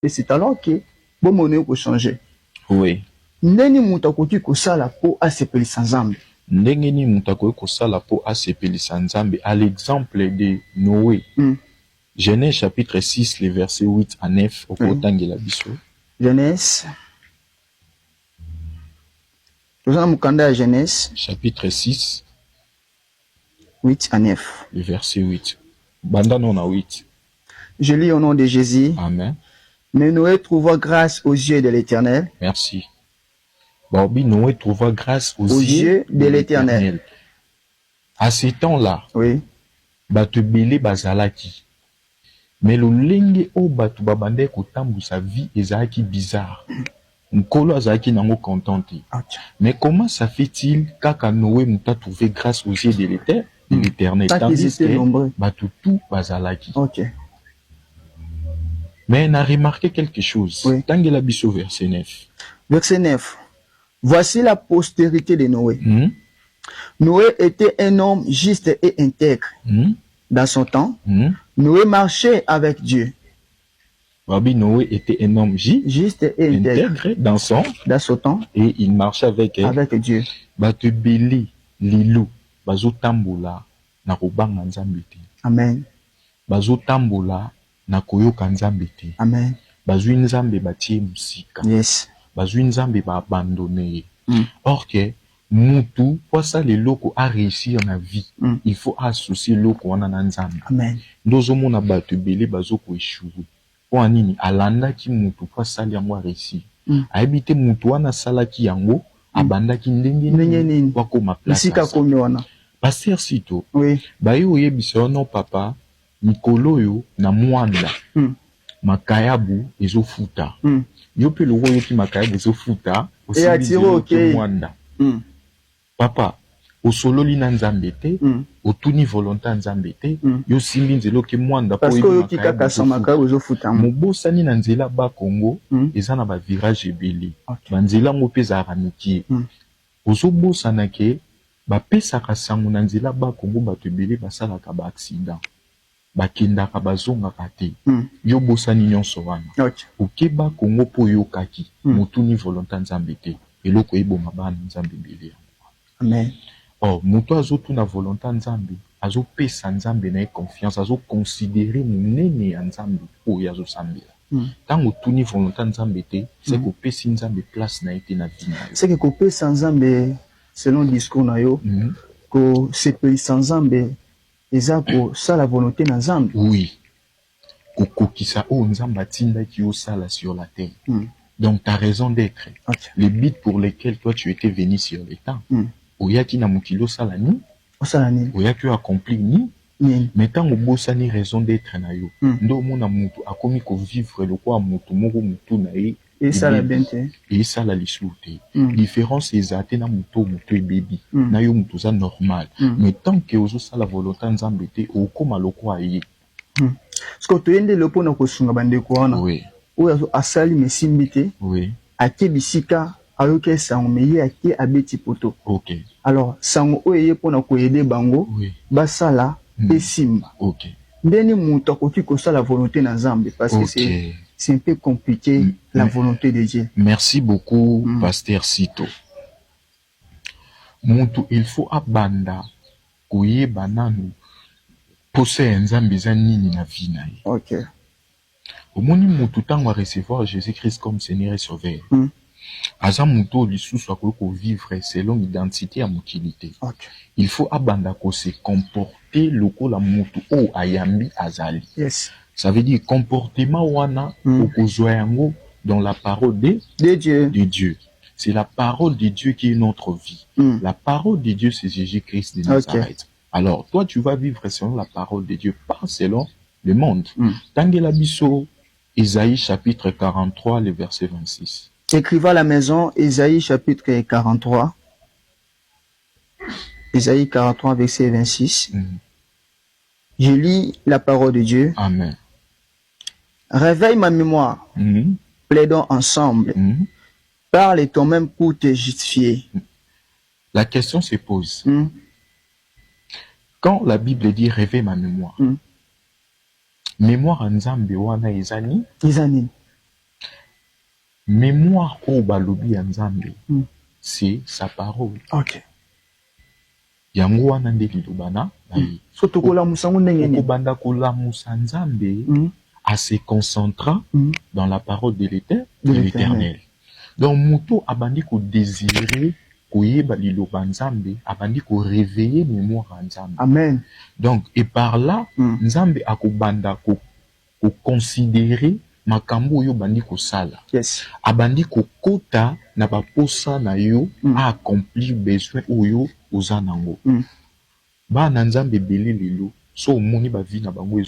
Et c'est alors que bon monnaie peut changer. Oui. Ndeni mutakoki kosala po asepelisa Nzambe. Ndenge ni mutakoki kosala po asepelisa Nzambe à l'exemple de Noé. Genèse chapitre 6, les versets 8 à 9 au Kotangela biso. Genèse. Genèse. Chapitre 6. 8 à 9. Le verset 8. Banda non à 8. Je lis au nom de Jésus. Amen. Mais Noé trouva grâce aux yeux de l'Éternel. Merci. Bobby Noé trouva grâce aux yeux de l'Éternel. À ce temps-là, oui. Batu belé bazalaki. Mais le lenge o batu babande kotambu sa vie ezalaki bizarre. Nkolo azalaki nango contenté. Mais comment ça fait-il kaka Noé muta trouvé grâce aux yeux de l'Éternel? Tandis que batu tout bazalaki. Mais on a remarqué quelque chose. Oui. Tangela biso verset 9. Verset 9. Voici la postérité de Noé. Noé était un homme juste et intègre. Dans son temps, Noé marchait avec Dieu. Babi Noé était un homme juste et intègre dans son temps. Et il marchait avec Dieu. Batu beli lilo bazo tambola na kobanga Nzambe te. Amen. Bazo tambola na koyoka Nzambe te. Amen. Bazwi Nzambe batie musika. Yes. Bazwi Nzambe ba abandonner. Or que mutu posa le loko a réussir na vie. Il faut associer loko wana na Nzambe. Amen. Ndozo mona batu beli bazo ko échouer. Po anini alanda ki mutu posa li yango a réussir. Aibite mutu wana sala ki yango abanda ki ndenge nini wako ma place. Musika komi wana. Pasteur Sito. Oui. Bayi oyebisa no papa mikolo yo na mwanda. Makayabu ezofuta. Yo pe loko yo ki makayabu ezofuta osibizelo ki mwanda. Papa osololi na Nzambe te, otuni volonté Nzambe te, yo simbi nzelo ki mwanda po yo ki kaka sa makayabu ezofuta. Mobosani na nzela ba Congo eza na ba virage ebele. Ba nzela ngo pe za ramiki. Ozobosana ke ba pesaka sango na nzela ba Congo bato ebele basalaka ba accident. Bakendaka bazongaka te. Yo bosani nyonso wana. Okeba Congo po yo kaki. Motuni volonté Nzambe te. Eloko eboma bana Nzambe ebele. Amen. Oh, mutu azotuna volonté Nzambe, azopesa Nzambe na confiance, azoconsidérer munene ya Nzambe oyo azosambela. Tango tuni volonté Nzambe te, c'est que pesi Nzambe place na ete na vie na yo. C'est que kopesa Nzambe selon discours na yo, ko sepelisa Nzambe eza ko sala volonté na Nzambe. Oui. Kokokisa o Nzambe atindaki yo sala sur la terre. Donc ta raison d'être, les buts pour lesquels toi tu étais venu sur le temps. Oyaki na mukilo salani, oyaki accompli ni, mais tant obosani raison d'être na yo. Ndo mona mutu akomi ko vivre le quoi mutu moko mutu na ye. Et ça la bente. Et ça la lisloute. Différence ezate na mutu baby. Na yo mutu za normal. Mais tant que ozo sala volonté Nzambe te okoma lokwa ye. Parce que toyende lopo na kosunga bande ko wana. Oui. Oyo asali mesimbite. Oui. Ake bisika ayoke sango meye ake abeti poto. OK. Alors sango oye pona ko aider bango. Oui. Basala pesimba. OK. Ndeni mutu akoki ko sala volonté na Nzambe parce que c'est un peu compliqué la volonté de Dieu. Merci beaucoup Pasteur Sito. Mutu il faut abanda koyeba nanu pose Nzambe za nini na vie na ye. OK. Au moni mutu tango recevoir Jésus-Christ comme Seigneur et Sauveur. Aza mutu lisusu akoko vivre selon l'identité à mukilité. Okay. Il faut abanda ko se comporter lokola mutu o ayambi azali. Yes. Ça veut dire comportement wana okozwa yango dans la parole de Dieu. De Dieu. C'est la parole de Dieu qui est notre vie. La parole de Dieu c'est Jésus-Christ de Nazareth. Okay. Alors toi tu vas vivre selon la parole de Dieu, pas selon le monde. Tangela biso Isaïe chapitre 43, le verset 26. Écrivant à la maison, Isaïe chapitre 43. Isaïe 43, verset 26. Je lis la parole de Dieu. Amen. Réveille ma mémoire. Plaidons ensemble. Parle toi-même pour te justifier. La question se pose. Quand la Bible dit réveille ma mémoire, mémoire en Nzambe wana ezani. mémoire au balobi ya Nzambe c'est sa parole. OK. Yango wana nde lilobana bayi. So tokola musango ndenge ni. Okobanda kola musanzambe à se concentrer dans la parole de l'Éternel. Donc muto abandi ko désirer koyeba liloba Nzambe, abandi ko réveiller mémoire Nzambe. Amen. Donc et par là Nzambe akobanda ko considérer makambo yo bandi ko sala. Yes. Abandi ko kota na ba posa na yo a accomplir besoin oyo ozanango. Ba na Nzambe belé lelo so moni ba vie na bango